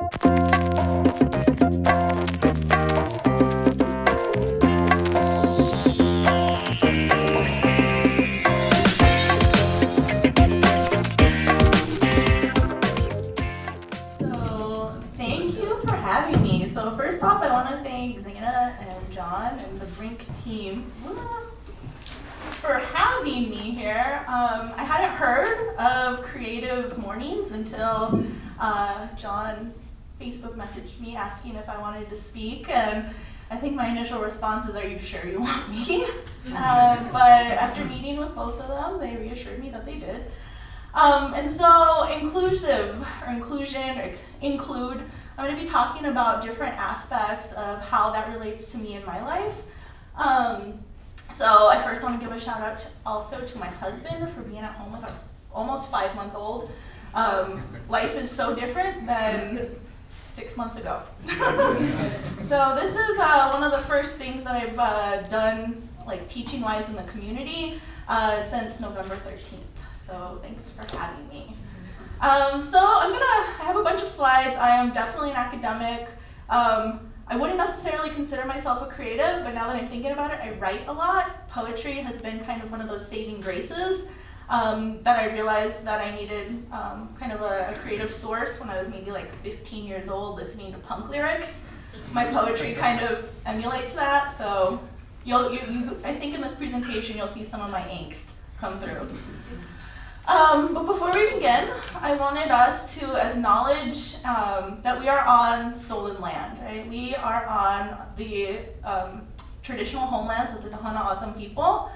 So first off, I want to thank Zana and John and the Brink team for having me here. I hadn't heard of Creative Mornings until John Facebook messaged me asking if I wanted to speak, and I think my initial response is, "Are you sure you want me?" But after meeting with both of them, they reassured me that they did. And so inclusion, include, I'm going to be talking about different aspects of how that relates to me in my life. So I first want to give a shout out also to my husband for being at home with our almost 5-month-old. Life is so different than 6 months ago. So this is one of the first things that I've done, like teaching-wise in the community since November 13th. So thanks for having me. So I have a bunch of slides. I am definitely an academic. I wouldn't necessarily consider myself a creative, but now that I'm thinking about it, I write a lot. Poetry has been kind of one of those saving graces that I realized that I needed kind of a creative source when I was maybe like 15 years old listening to punk lyrics. My poetry kind of emulates that, so I think in this presentation you'll see some of my angst come through. But before we begin, I wanted us to acknowledge that we are on stolen land, right? We are on the traditional homelands of the Tohono O'odham people,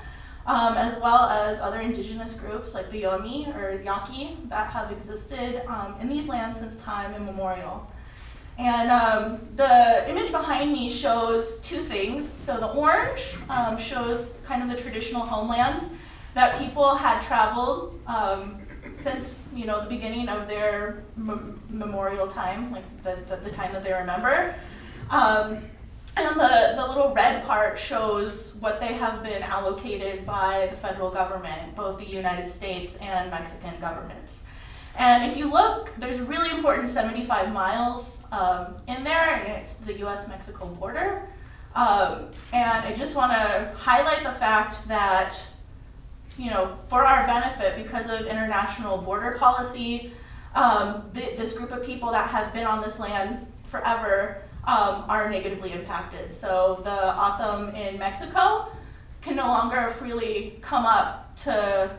as well as other indigenous groups like the Yomi or Yaqui that have existed in these lands since time immemorial. And the image behind me shows two things. So the orange shows kind of the traditional homelands that people had traveled since the beginning of their memorial time, like the time that they remember. And the little red part shows what they have been allocated by the federal government, both the United States and Mexican governments. And if you look, there's a really important 75 miles in there, and it's the US-Mexico border. And I just want to highlight the fact that for our benefit, because of international border policy, this group of people that have been on this land forever are negatively impacted. So the O'odham in Mexico can no longer freely come up to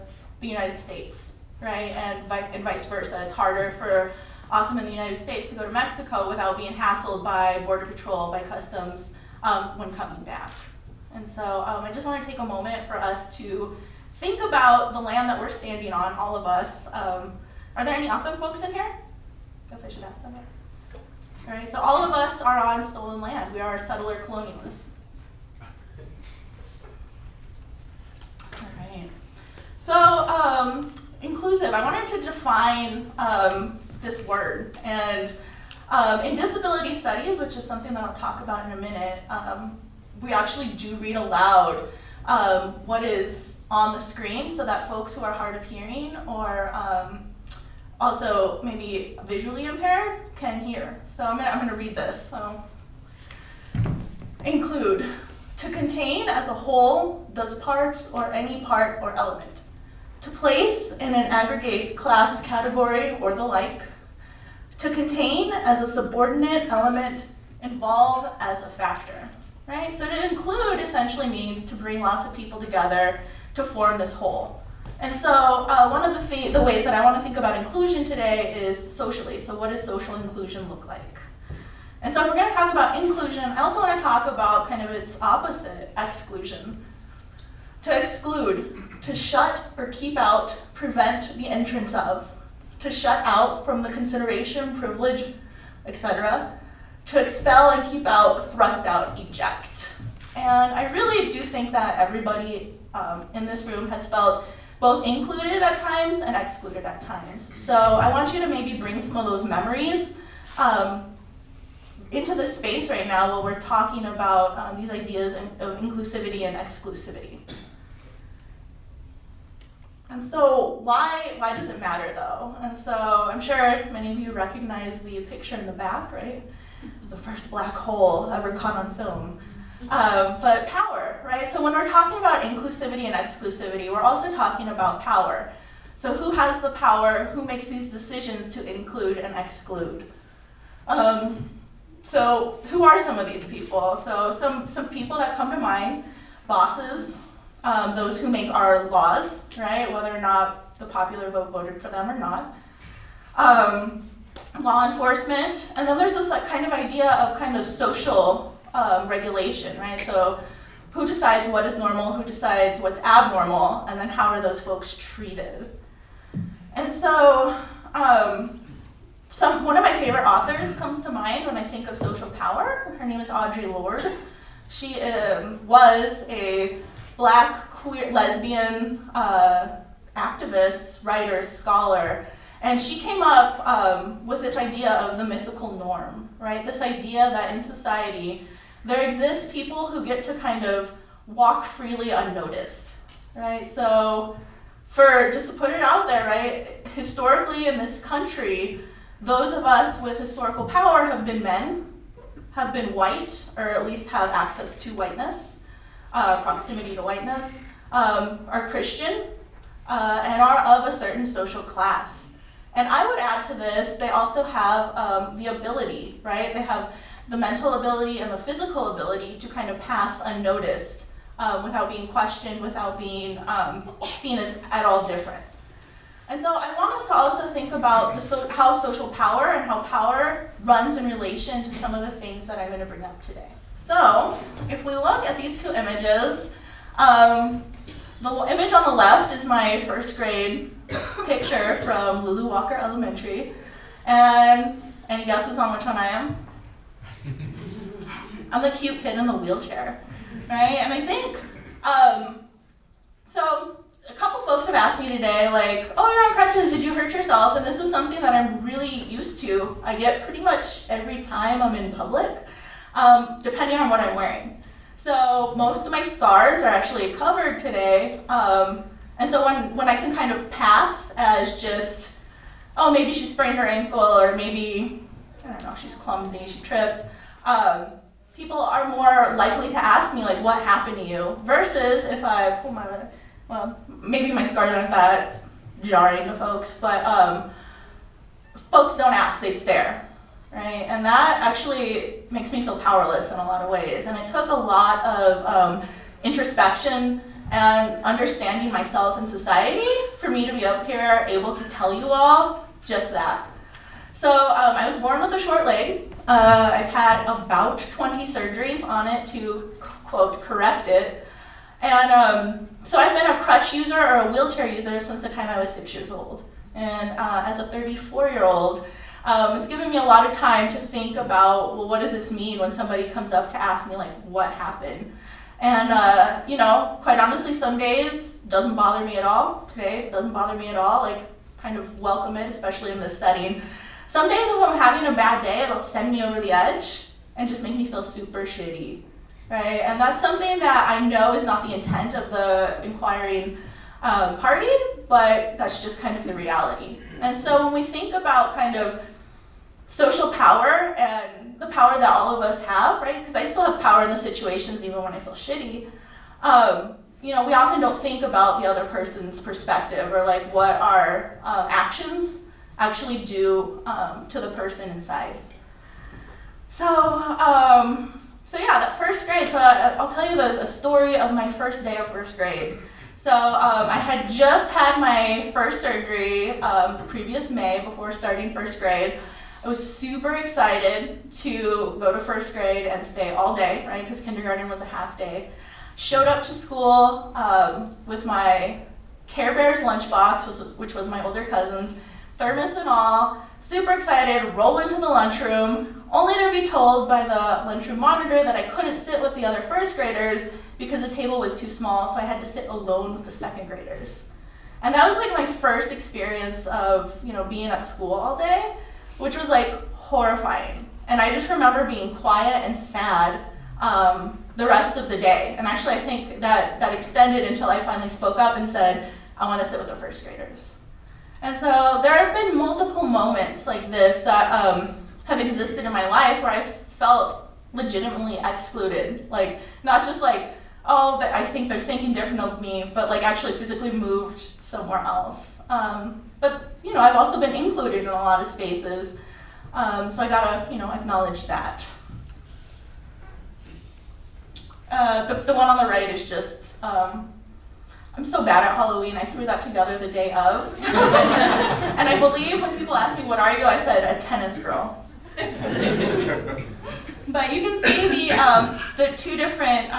the United States, right? And vice versa. It's harder for O'odham in the United States to go to Mexico without being hassled by Border Patrol, by Customs, when coming back. And so I just want to take a moment for us to think about the land that we're standing on, all of us. Are there any O'odham folks in here? Guess I should ask them. All right, so all of us are on stolen land. We are settler colonialists. All right. So inclusive, I wanted to define this word. And in disability studies, which is something that I'll talk about in a minute, we actually do read aloud what is on the screen so that folks who are hard of hearing or also maybe visually impaired can hear. So I'm gonna read this. So, include, to contain as a whole, those parts or any part or element. To place in an aggregate, class, category, or the like. To contain as a subordinate element, involve as a factor, right? So to include essentially means to bring lots of people together to form this whole. And so one of the ways that I want to think about inclusion today is socially. So what does social inclusion look like? And so if we're going to talk about inclusion, I also want to talk about kind of its opposite, exclusion. To exclude, to shut or keep out, prevent the entrance of. To shut out from the consideration, privilege, etc. To expel and keep out, thrust out, eject. And I really do think that everybody in this room has felt both included at times and excluded at times. So I want you to maybe bring some of those memories into the space right now while we're talking about these ideas of inclusivity and exclusivity. And so why does it matter though? And so I'm sure many of you recognize the picture in the back, right? The first black hole ever caught on film. But power, right? So when we're talking about inclusivity and exclusivity, we're also talking about power. So who has the power? Who makes these decisions to include and exclude? So who are some of these people? So some people that come to mind: bosses, those who make our laws, right? Whether or not the popular vote voted for them or not. Law enforcement, and then there's this like kind of idea of kind of social regulation, right? So who decides what is normal, who decides what's abnormal, and then how are those folks treated? And so one of my favorite authors comes to mind when I think of social power. Her name is Audrey Lord. She was a Black, queer, lesbian activist, writer, scholar, and she came up with this idea of the mythical norm, right? This idea that in society, there exist people who get to kind of walk freely unnoticed, right? So just to put it out there, right, historically in this country, those of us with historical power have been men, have been white, or at least have access to whiteness, proximity to whiteness, are Christian, and are of a certain social class. And I would add to this, they also have the ability, right? They have the mental ability and the physical ability to kind of pass unnoticed without being questioned, without being seen as at all different. And so I want us to also think about how social power and how power runs in relation to some of the things that I'm going to bring up today. So if we look at these two images, the image on the left is my first grade picture from Lulu Walker Elementary. And any guesses on which one I am? I'm the cute kid in the wheelchair, right? And I think, so a couple folks have asked me today, like, oh, you're on crutches, did you hurt yourself? And this is something that I'm really used to. I get pretty much every time I'm in public, depending on what I'm wearing. So most of my scars are actually covered today. And so when I can kind of pass as just, oh, maybe she sprained her ankle, or maybe, I don't know, she's clumsy, she tripped, people are more likely to ask me, like, what happened to you? Versus if I pull my, well, maybe my scars aren't that jarring to folks, but folks don't ask, they stare, right? And that actually makes me feel powerless in a lot of ways. And it took a lot of introspection and understanding myself in society for me to be up here able to tell you all just that. So I was born with a short leg. I've had about 20 surgeries on it to, quote, correct it. And so I've been a crutch user or a wheelchair user since the time I was 6 years old. And as a 34-year-old, it's given me a lot of time to think about, well, what does this mean when somebody comes up to ask me, like, what happened? And, you know, quite honestly, some days doesn't bother me at all. Today, it doesn't bother me at all. Like, kind of welcome it, especially in this setting. Some days if I'm having a bad day, it'll send me over the edge and just make me feel super shitty, right? And that's something that I know is not the intent of the inquiring party, but that's just kind of the reality. And so when we think about kind of social power and the power that all of us have, right? Because I still have power in the situations even when I feel shitty. You know, we often don't think about the other person's perspective or like what our actions actually do to the person inside. So yeah, that first grade. So I'll tell you the story of my first day of first grade. So I had just had my first surgery the previous May before starting first grade. I was super excited to go to first grade and stay all day, right? Because kindergarten was a half day. Showed up to school with my Care Bears lunchbox, which was my older cousin's, thermos and all, super excited, roll into the lunchroom, only to be told by the lunchroom monitor that I couldn't sit with the other first graders because the table was too small, so I had to sit alone with the second graders. And that was like my first experience of, you know, being at school all day, which was like horrifying. And I just remember being quiet and sad the rest of the day. And actually I think that extended until I finally spoke up and said, I want to sit with the first graders. And so there have been multiple moments like this that have existed in my life where I felt legitimately excluded. Like, not just like, oh, I think they're thinking different of me, but like actually physically moved somewhere else. But, you know, I've also been included in a lot of spaces. So I gotta, you know, acknowledge that. The one on the right is just, I'm so bad at Halloween, I threw that together the day of. And I believe when people ask me, what are you? I said, a tennis girl. But you can see the two different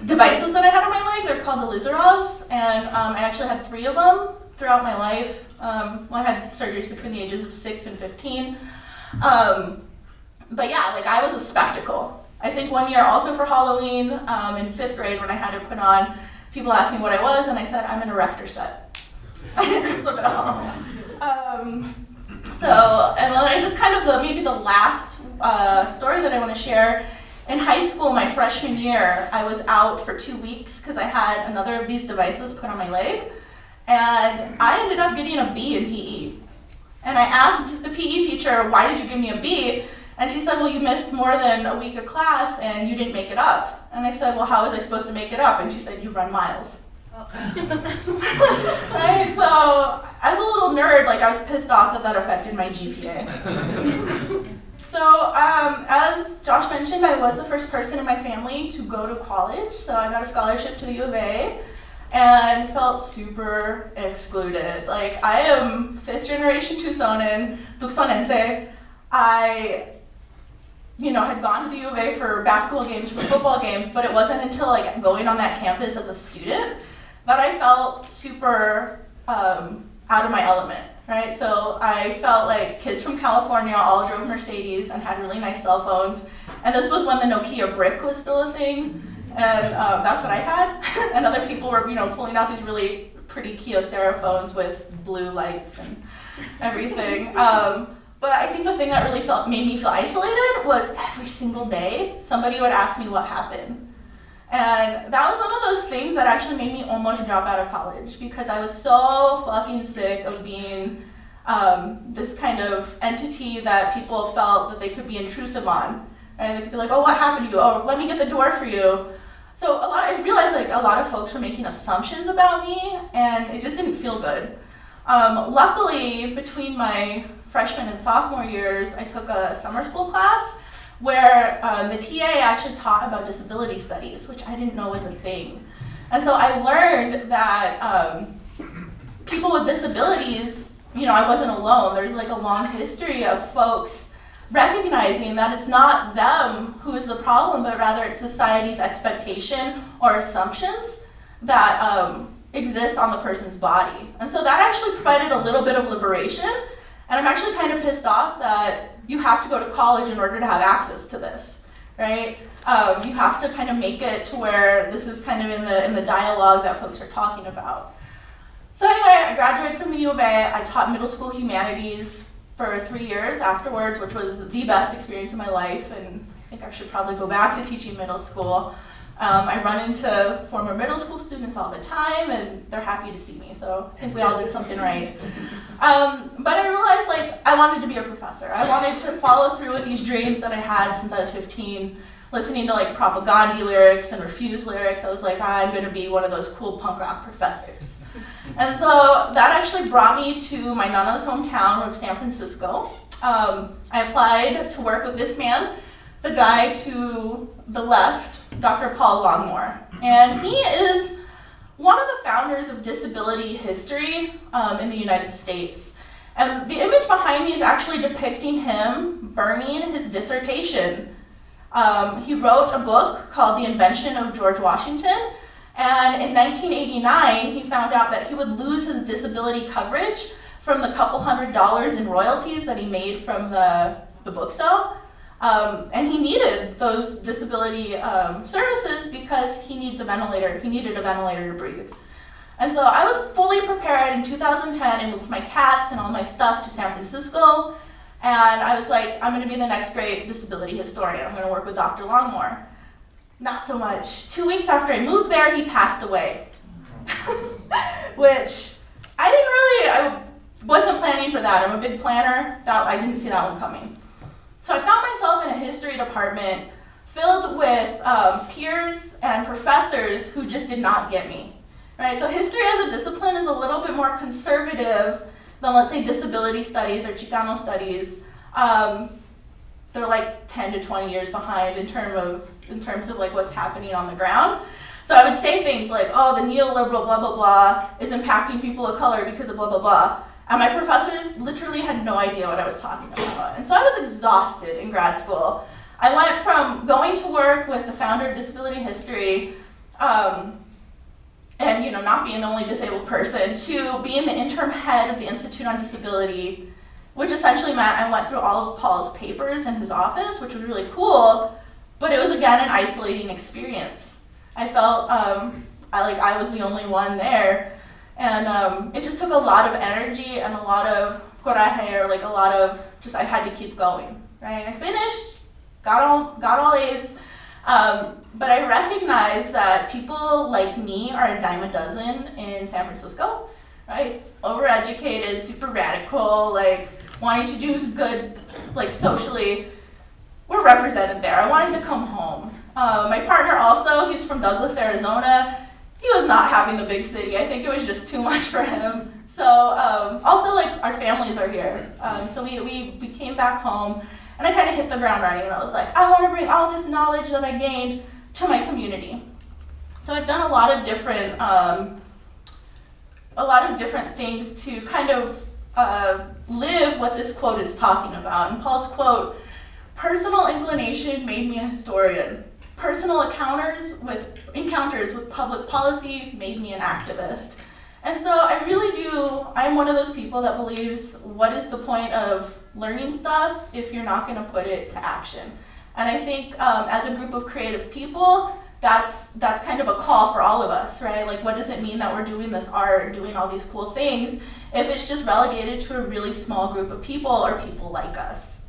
devices that I had on my leg. They're called the Lizarovs, and I actually had 3 of them throughout my life. Well, I had surgeries between the ages of 6 and 15. But yeah, like I was a spectacle. I think one year also for Halloween, in 5th grade when I had it put on, people asked me what I was, and I said, I'm an erector set. I didn't dress up at all. And then I just kind of, maybe the last story that I want to share, in high school, my freshman year, I was out for 2 weeks because I had another of these devices put on my leg, and I ended up getting a B in PE. And I asked the PE teacher, why did you give me a B? And she said, well, you missed more than a week of class and you didn't make it up. And I said, well, how was I supposed to make it up? And she said, you run miles. Oh. Right? So as a little nerd, like I was pissed off that affected my GPA. So as Josh mentioned, I was the first person in my family to go to college. So I got a scholarship to the U of A and felt super excluded. Like I am 5th generation Tucsonense. I had gone to the U of A for basketball games, for football games, but it wasn't until like going on that campus as a student that I felt super out of my element, right? So I felt like kids from California all drove Mercedes and had really nice cell phones, and this was when the Nokia brick was still a thing, and that's what I had. And other people were, pulling out these really pretty Kyocera phones with blue lights and everything. But I think the thing that really made me feel isolated was every single day somebody would ask me what happened. And that was one of those things that actually made me almost drop out of college because I was so fucking sick of being this kind of entity that people felt that they could be intrusive on. Right? They could be like, oh, what happened to you? Oh, let me get the door for you. So I realized like a lot of folks were making assumptions about me and it just didn't feel good. Luckily, between my freshman and sophomore years, I took a summer school class where the TA actually taught about disability studies, which I didn't know was a thing. And so I learned that people with disabilities, I wasn't alone. There's like a long history of folks recognizing that it's not them who is the problem, but rather it's society's expectation or assumptions that exist on the person's body. And so that actually provided a little bit of liberation. And I'm actually kind of pissed off that you have to go to college in order to have access to this, right? You have to kind of make it to where this is kind of in the dialogue that folks are talking about. So anyway, I graduated from the U of A. I taught middle school humanities for 3 years afterwards, which was the best experience of my life, and I think I should probably go back to teaching middle school. I run into former middle school students all the time, and they're happy to see me, so I think we all did something right. But I realized, like, I wanted to be a professor. I wanted to follow through with these dreams that I had since I was 15, listening to, like, Propaganda lyrics and Refuse lyrics. I was like, I'm going to be one of those cool punk rock professors. And so that actually brought me to my Nana's hometown of San Francisco. I applied to work with this man, the guy to the left, Dr. Paul Longmore. And he is one of the founders of disability history in the United States. And the image behind me is actually depicting him burning his dissertation. He wrote a book called The Invention of George Washington. And in 1989, he found out that he would lose his disability coverage from the couple $100 in royalties that he made from the book sale. And he needed those disability services because he needed a ventilator to breathe. And so I was fully prepared in 2010 and moved my cats and all my stuff to San Francisco. And I was like, I'm going to be the next great disability historian. I'm going to work with Dr. Longmore. Not so much. 2 weeks after I moved there, he passed away. which I wasn't planning for that. I'm a big planner. I didn't see that one coming. So I found myself in a history department filled with peers and professors who just did not get me, right? So history as a discipline is a little bit more conservative than, let's say, disability studies or Chicano studies. They're like 10 to 20 years behind in terms of like what's happening on the ground. So I would say things like, oh, the neoliberal blah, blah, blah is impacting people of color because of blah, blah, blah. And my professors literally had no idea what I was talking about. And so I was exhausted in grad school. I went from going to work with the founder of disability history, and not being the only disabled person, to being the interim head of the Institute on Disability, which essentially meant I went through all of Paul's papers in his office, which was really cool, but it was, again, an isolating experience. I felt I was the only one there, and it just took a lot of energy and a lot of coraje, or like a lot of just, I had to keep going, right? I finished, got all A's, but I recognized that people like me are a dime a dozen in San Francisco, right? Overeducated, super radical, like wanting to do good, like socially. We're represented there. I wanted to come home. My partner also, he's from Douglas, Arizona. He was not having the big city. I think it was just too much for him. So also, like, our families are here. So we came back home, and I kind of hit the ground running. And I was like, I want to bring all this knowledge that I gained to my community. So I've done a lot of different things to kind of live what this quote is talking about. And Paul's quote, "Personal inclination made me a historian. Personal encounters with public policy made me an activist." And so I'm one of those people that believes, what is the point of learning stuff if you're not going to put it to action? And I think as a group of creative people, that's kind of a call for all of us, right? Like, what does it mean that we're doing this art, doing all these cool things, if it's just relegated to a really small group of people or people like us?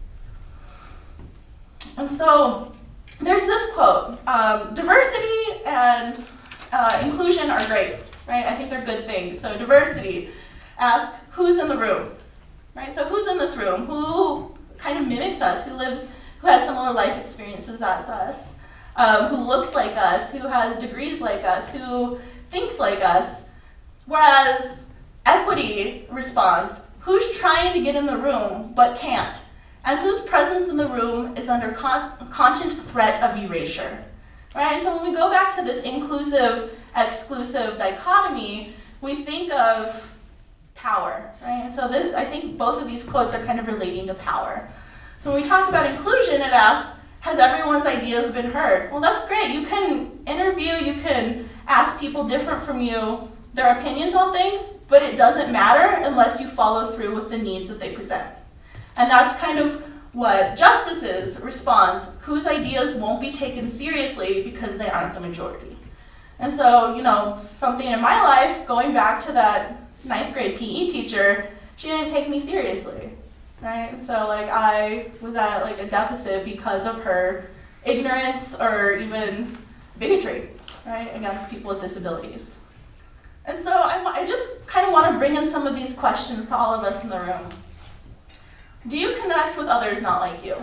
And so there's this quote, diversity and inclusion are great, right? I think they're good things. So diversity, ask who's in the room, right? So who's in this room? Who kind of mimics us? Who has similar life experiences as us? Who looks like us? Who has degrees like us? Who thinks like us? Whereas equity responds, who's trying to get in the room but can't? And whose presence in the room is under constant threat of erasure, right? So when we go back to this inclusive, exclusive dichotomy, we think of power, right? And so I think both of these quotes are kind of relating to power. So when we talk about inclusion, it asks, has everyone's ideas been heard? Well, that's great. You can interview, you can ask people different from you their opinions on things, but it doesn't matter unless you follow through with the needs that they present. And that's kind of what Justice's response, whose ideas won't be taken seriously because they aren't the majority. And so, something in my life, going back to that 9th grade PE teacher, she didn't take me seriously, right? So I was at a deficit because of her ignorance or even bigotry, right, against people with disabilities. And so I just kind of want to bring in some of these questions to all of us in the room. Do you connect with others not like you?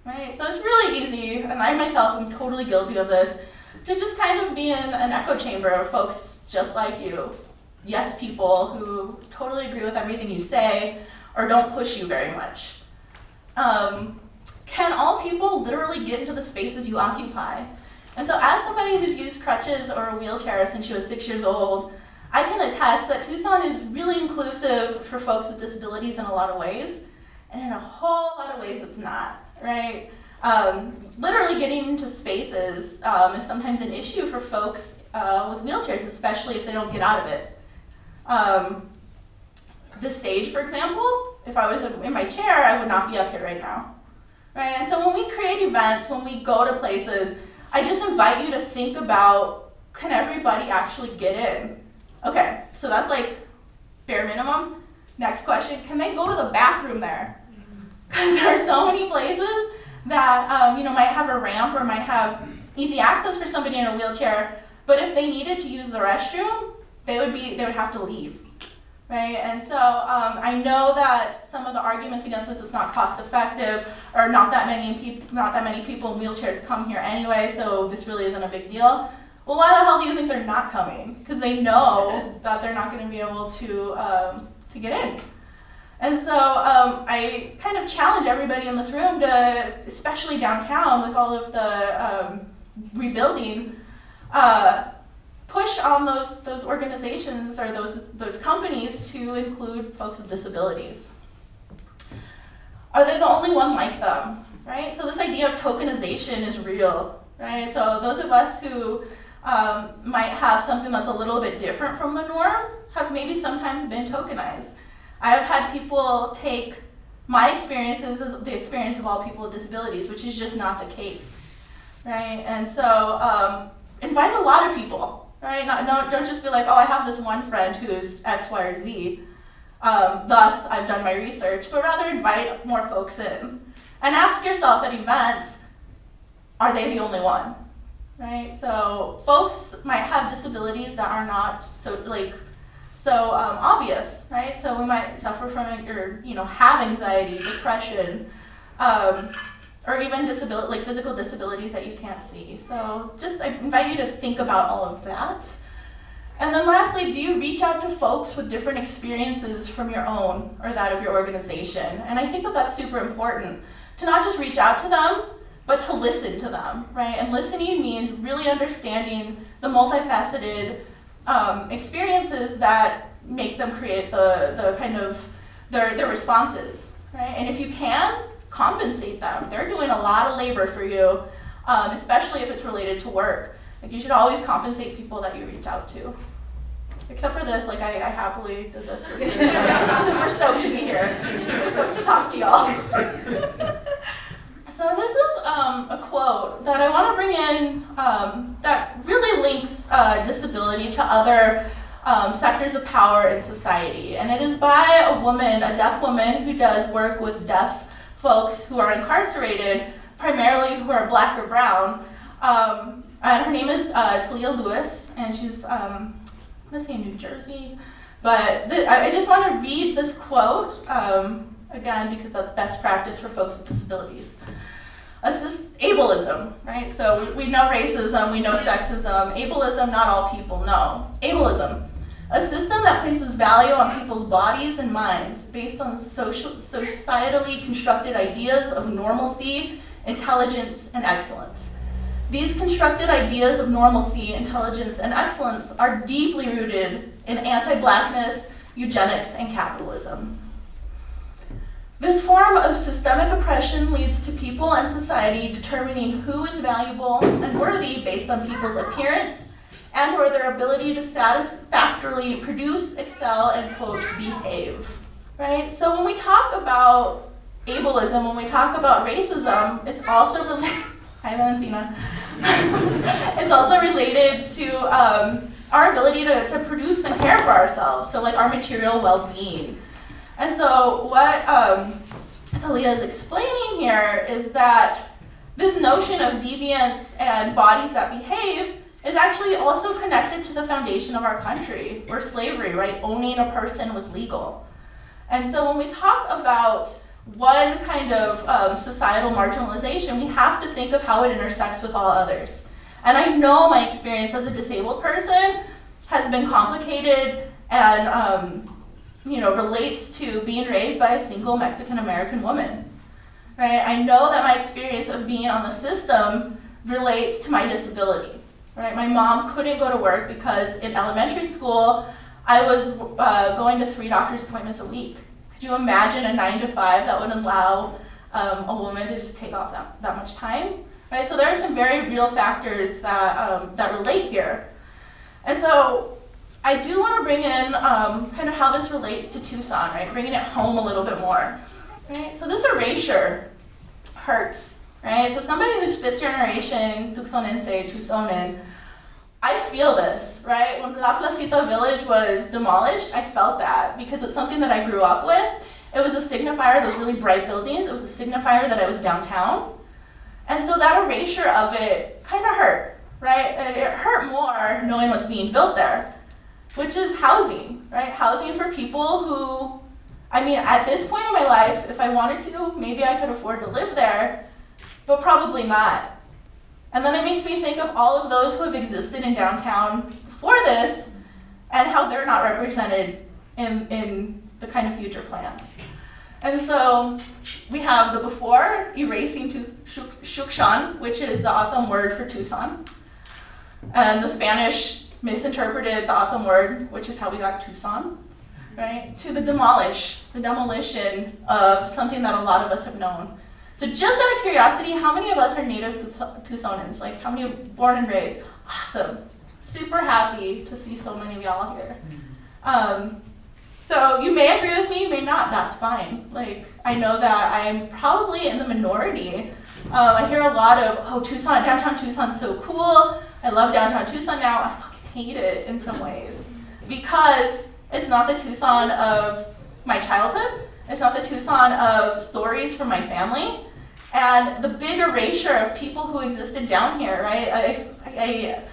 Right? So it's really easy, and I myself am totally guilty of this, to just kind of be in an echo chamber of folks just like you. Yes, people who totally agree with everything you say or don't push you very much. Can all people literally get into the spaces you occupy? And so as somebody who's used crutches or a wheelchair since she was 6 years old, I can attest that Tucson is really inclusive for folks with disabilities in a lot of ways. And in a whole lot of ways, it's not, right? Literally getting into spaces is sometimes an issue for folks with wheelchairs, especially if they don't get out of it. The stage, for example, if I was in my chair, I would not be up here right now, right? And so when we create events, when we go to places, I just invite you to think about, can everybody actually get in? Okay, so that's bare minimum. Next question, can they go to the bathroom there? Because there are so many places that might have a ramp or might have easy access for somebody in a wheelchair, but if they needed to use the restroom, they would have to leave, right? And so I know that some of the arguments against this is not cost effective, or not that many people in wheelchairs come here anyway, so this really isn't a big deal. Well, why the hell do you think they're not coming? Because they know that they're not going to be able to get in. And so I kind of challenge everybody in this room to, especially downtown with all of the rebuilding, push on those organizations or those companies to include folks with disabilities. Are they the only one like them, right? So this idea of tokenization is real, right? So those of us who might have something that's a little bit different from the norm have maybe sometimes been tokenized. I have had people take my experiences as the experience of all people with disabilities, which is just not the case, right? And so invite a lot of people, right? Don't just be like, oh, I have this one friend who's X, Y, or Z, thus I've done my research, but rather invite more folks in. And ask yourself at events, are they the only one, right? So folks might have disabilities that are not so obvious, right? So we might suffer from it, or have anxiety, depression, or even physical disabilities that you can't see. So I invite you to think about all of that. And then lastly, do you reach out to folks with different experiences from your own or that of your organization? And I think that that's super important, to not just reach out to them, but to listen to them, right? And listening means really understanding the multifaceted experiences that make them create the kind of their responses, right? And if you can, compensate them. They're doing a lot of labor for you, especially if it's related to work. Like, you should always compensate people that you reach out to. Except for this, I happily did this. Super stoked to be here. Super stoked to talk to y'all. So this is a quote that I want to bring in that really links disability to other sectors of power in society. And it is by a woman, a deaf woman, who does work with deaf folks who are incarcerated, primarily who are black or brown. And her name is Talia Lewis, and she's, I'm going to say New Jersey. But I just want to read this quote, again, because that's best practice for folks with disabilities. Ableism, right? So we know racism, we know sexism. Ableism, not all people know. Ableism, a system that places value on people's bodies and minds based on societally constructed ideas of normalcy, intelligence, and excellence. These constructed ideas of normalcy, intelligence, and excellence are deeply rooted in anti-blackness, eugenics, and capitalism. This form of systemic oppression leads to people and society determining who is valuable and worthy based on people's appearance and or their ability to satisfactorily produce, excel, and, quote, behave, right? So when we talk about ableism, when we talk about racism, it's also related, hi Valentina, it's also related to our ability to produce and care for ourselves, so our material well-being. And so what Talia is explaining here is that this notion of deviance and bodies that behave is actually also connected to the foundation of our country, where slavery, right, owning a person was legal. And so when we talk about one kind of societal marginalization, we have to think of how it intersects with all others. And I know my experience as a disabled person has been complicated and relates to being raised by a single Mexican-American woman, right? I know that my experience of being on the system relates to my disability, right? My mom couldn't go to work because in elementary school, I was going to 3 doctor's appointments a week. Could you imagine a 9-to-5 that would allow a woman to just take off that much time, right? So there are some very real factors that relate here. And so I do want to bring in kind of how this relates to Tucson, right? Bringing it home a little bit more, right? So this erasure hurts, right? So somebody who's 5th generation Tucsonan, I feel this, right? When La Placita Village was demolished, I felt that because it's something that I grew up with. It was a signifier, those really bright buildings, it was a signifier that I was downtown. And so that erasure of it kind of hurt, right? And it hurt more knowing what's being built there. which is housing, right? Housing for people who, I mean, at this point in my life, if I wanted to, maybe I could afford to live there, but probably not. And then it makes me think of all of those who have existed in downtown before this and how they're not represented in the kind of future plans. And so we have the before, erasing to Tucson, which is the Autumn word for Tucson. And the Spanish misinterpreted the Autumn word, which is how we got Tucson, right? To the demolition of something that a lot of us have known. So just out of curiosity, how many of us are native Tucsonans? Like, how many are born and raised? Awesome. Super happy to see so many of y'all here. So you may agree with me, you may not, that's fine. Like, I know that I'm probably in the minority. I hear a lot of, oh, Tucson, downtown Tucson's so cool. I love downtown Tucson now. I fucking hate it in some ways. Because it's not the Tucson of my childhood. It's not the Tucson of stories from my family. And the big erasure of people who existed down here, right? I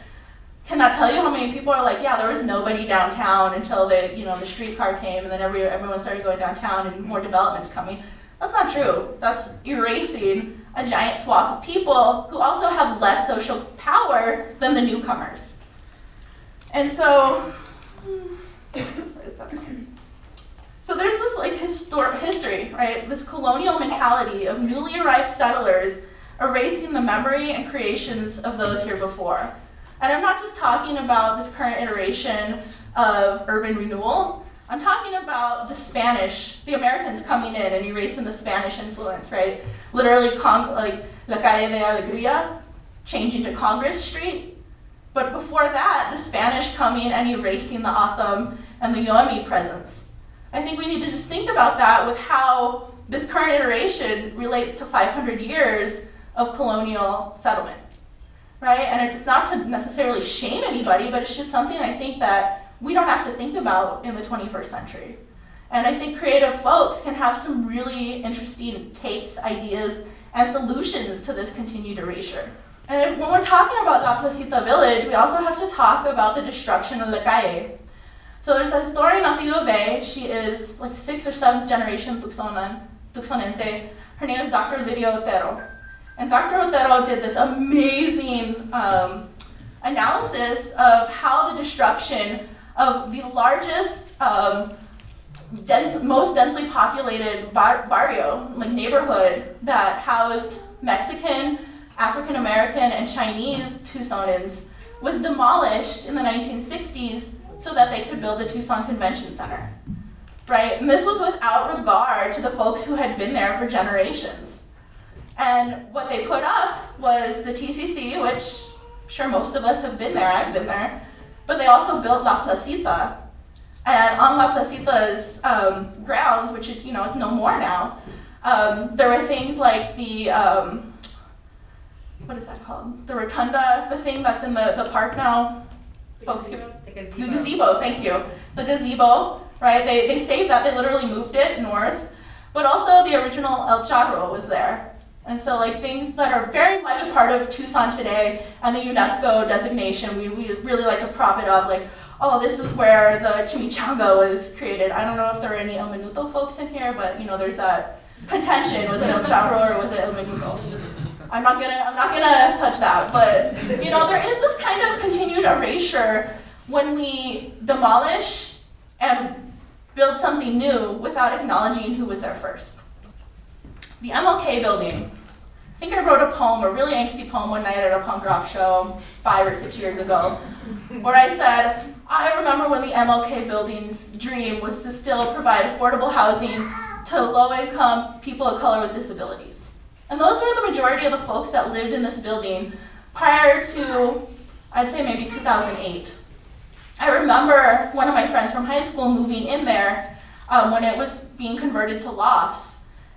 cannot tell you how many people are like, yeah, there was nobody downtown until the streetcar came, and then everyone started going downtown and more development's coming. That's not true. That's erasing a giant swath of people who also have less social power than the newcomers. And so, so there's this like history, right? This colonial mentality of newly arrived settlers erasing the memory and creations of those here before. And I'm not just talking about this current iteration of urban renewal. I'm talking about the Spanish, the Americans coming in and erasing the Spanish influence, right? Literally, like La Calle de Alegría, changing to Congress Street. But before that, the Spanish coming and erasing the Autumn and the Yoemi presence. I think we need to just think about that with how this current iteration relates to 500 years of colonial settlement. Right? And it's not to necessarily shame anybody, but it's just something I think that we don't have to think about in the 21st century. And I think creative folks can have some really interesting takes, ideas, and solutions to this continued erasure. And when we're talking about La Placita Village, we also have to talk about the destruction of La Calle. So there's a historian at the U of A. She is like 6th or 7th generation Tucsonense. Her name is Dr. Lydia Otero. And Dr. Otero did this amazing analysis of how the destruction of the largest, most densely populated barrio, like neighborhood that housed Mexican, African American, and Chinese Tucsonans was demolished in the 1960s so that they could build the Tucson Convention Center, right? And this was without regard to the folks who had been there for generations. And what they put up was the TCC, which I'm sure most of us have been there, I've been there, but they also built La Placita. And on La Placita's grounds, which is, it's no more now, there were things like the, what is that called? The rotunda, the thing that's in the park now. The gazebo, thank you. The gazebo, right? They saved that, they literally moved it north, but also the original El Charro was there. And so like things that are very much a part of Tucson today and the UNESCO designation, we really like to prop it up like, oh, this is where the chimichanga was created. I don't know if there are any El Menudo folks in here, but there's that contention. Was it El Charro or was it El Menudo? I'm not gonna touch that, but there is this kind of continued erasure when we demolish and build something new without acknowledging who was there first. The Mlk Building. I think I wrote a poem, a really angsty poem one night at a punk rock show 5 or 6 years ago, where I said, I remember when the Mlk Building's dream was to still provide affordable housing to low-income people of color with disabilities. And those were the majority of the folks that lived in this building prior to, I'd say maybe 2008. I remember one of my friends from high school moving in there when it was being converted to lofts.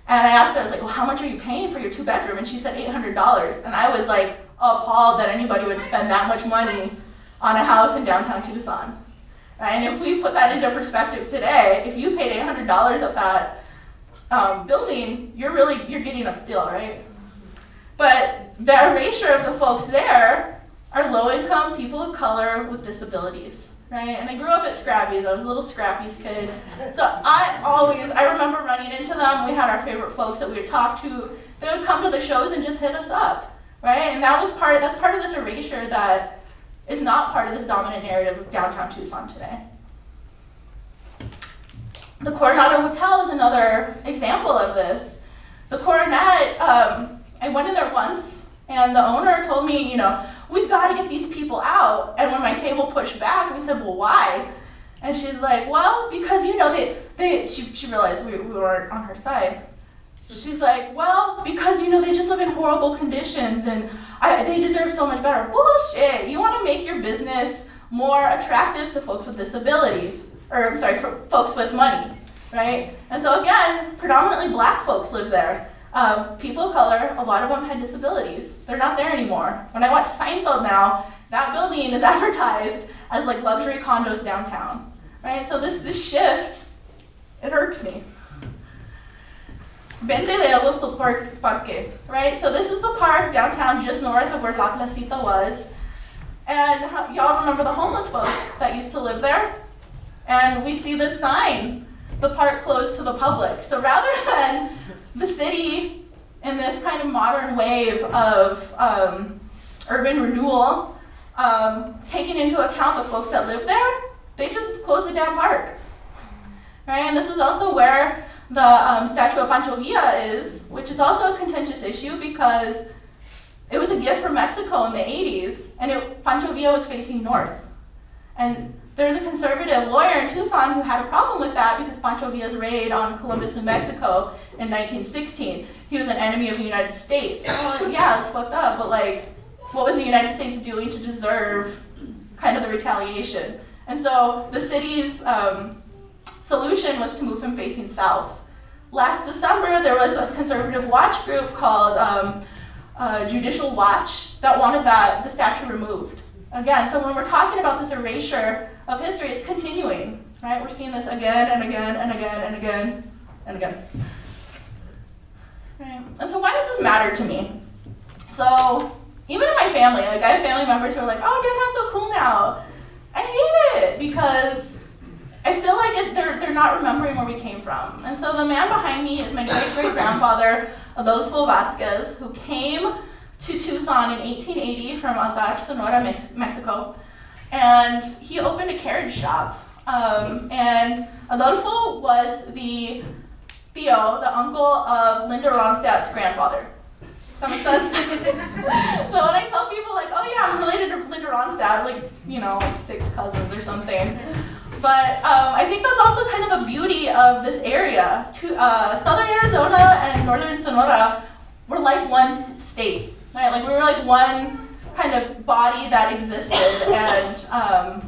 And I asked her, I was like, well, how much are you paying for your 2-bedroom? And she said $800. And I was like appalled that anybody would spend that much money on a house in downtown Tucson. Right? And if we put that into perspective today, if you paid $800 at that building, you're getting a steal, right? But the erasure of the folks there are low-income people of color with disabilities. right? And I grew up at Scrappies. I was a little Scrappies kid. So I remember running into them. We had our favorite folks that we would talk to. They would come to the shows and just hit us up, right? And that's part of this erasure that is not part of this dominant narrative of downtown Tucson today. The Coronado Hotel is another example of this. The Coronet, I went in there once, and the owner told me, we've got to get these people out. And when my table pushed back, we said, well, why? And she's like, well, because, she realized we weren't on her side. She's like, well, because, they just live in horrible conditions, and they deserve so much better. Bullshit. You want to make your business more attractive to folks with disabilities. For folks with money, right? And so again, predominantly black folks live there. People of color, a lot of them had disabilities. They're not there anymore. When I watch Seinfeld now, that building is advertised as like luxury condos downtown, right? So this shift, it irks me. 20 de Agosto Parque, right? So this is the park downtown just north of where La Placita was. And y'all remember the homeless folks that used to live there? And we see this sign, the park closed to the public. So rather than the city in this kind of modern wave of urban renewal, taking into account the folks that live there, they just closed the damn park. Right? And this is also where the statue of Pancho Villa is, which is also a contentious issue because it was a gift from Mexico in the 80s, and Pancho Villa was facing north. And there's a conservative lawyer in Tucson who had a problem with that because Pancho Villa's raid on Columbus, New Mexico in 1916. He was an enemy of the United States. Well, yeah, it's fucked up, but what was the United States doing to deserve kind of the retaliation? And so the city's solution was to move him facing south. Last December, there was a conservative watch group called Judicial Watch that wanted the statue removed. Again, so when we're talking about this erasure of history, it's continuing, right? We're seeing this again and again and again and again and again. Right? And so why does this matter to me? So even in my family, I have family members who are like, oh, downtown's so cool now. I hate it because I feel like they're not remembering where we came from. And so the man behind me is my great-great-grandfather, Alisha Vasquez, who came to Tucson in 1880 from Sonora, Mexico, and he opened a carriage shop. And Adolfo was the uncle of Linda Ronstadt's grandfather. That makes sense? So when I tell people oh yeah, I'm related to Linda Ronstadt, 6 cousins or something. But I think that's also kind of the beauty of this area. Southern Arizona and Northern Sonora were like one state. Right? We were like one kind of body that existed, and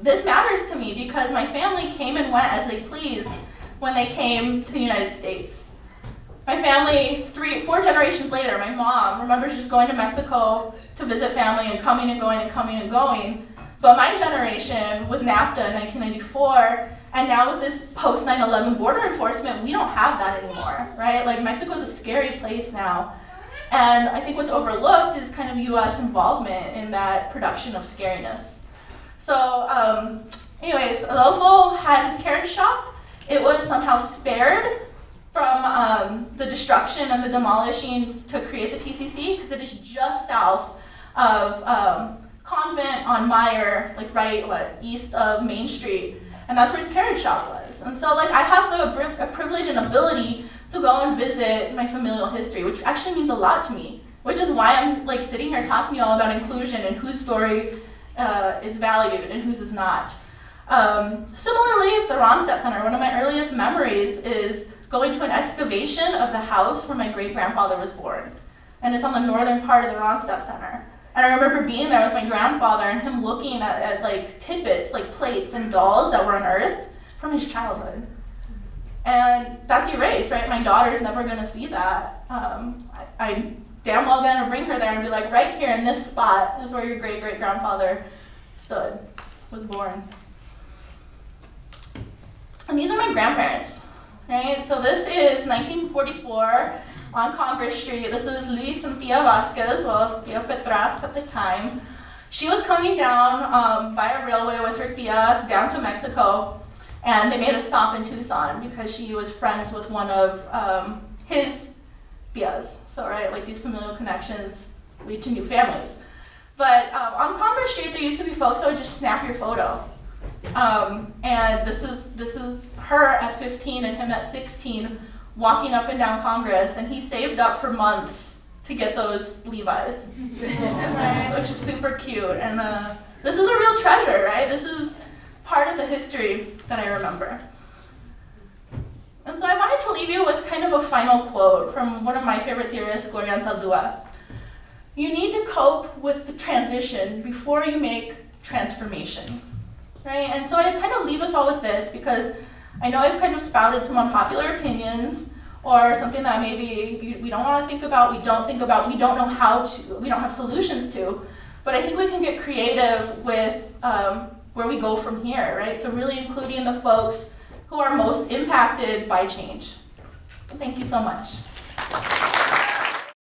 this matters to me because my family came and went as they pleased when they came to the United States. My family, 4 generations later, my mom remembers just going to Mexico to visit family and coming and going and coming and going. But my generation, with NAFTA in 1994, and now with this post 9/11 border enforcement, we don't have that anymore, right? Mexico is a scary place now. And I think what's overlooked is kind of U.S. involvement in that production of scariness. So anyways, Adolfo had his carriage shop. It was somehow spared from the destruction and the demolishing to create the TCC because it is just south of Convent on Meyer, east of Main Street. And that's where his carriage shop was. And so I have the privilege and ability to go and visit my familial history, which actually means a lot to me, which is why I'm sitting here talking to you all about inclusion and whose story is valued and whose is not. Similarly, the Ronstadt Center, one of my earliest memories is going to an excavation of the house where my great-grandfather was born. And it's on the northern part of the Ronstadt Center. And I remember being there with my grandfather and him looking at tidbits, plates and dolls that were unearthed from his childhood. And that's erased, right? My daughter's never gonna see that. I'm damn well gonna bring her there and be right here in this spot is where your great-great-grandfather was born. And these are my grandparents, right? So this is 1944 on Congress Street. This is Luis and Tia Vasquez, Tia Petras at the time. She was coming down via railway with her tia down to Mexico, and they made a stop in Tucson because she was friends with one of his tias. So, right, like these familial connections lead to new families. But on Congress Street, there used to be folks that would just snap your photo. And this is her at 15 and him at 16 walking up and down Congress, and he saved up for months to get those Levi's, right? Which is super cute. And this is a real treasure, right? This is part of the history that I remember. And so I wanted to leave you with kind of a final quote from one of my favorite theorists, Gloria Anzaldúa. You need to cope with the transition before you make transformation, right? And so I kind of leave us all with this because I know I've kind of spouted some unpopular opinions or something that maybe we don't want to think about, we don't know how to, we don't have solutions to, but I think we can get creative with where we go from here, right? So really including the folks who are most impacted by change. Thank you so much.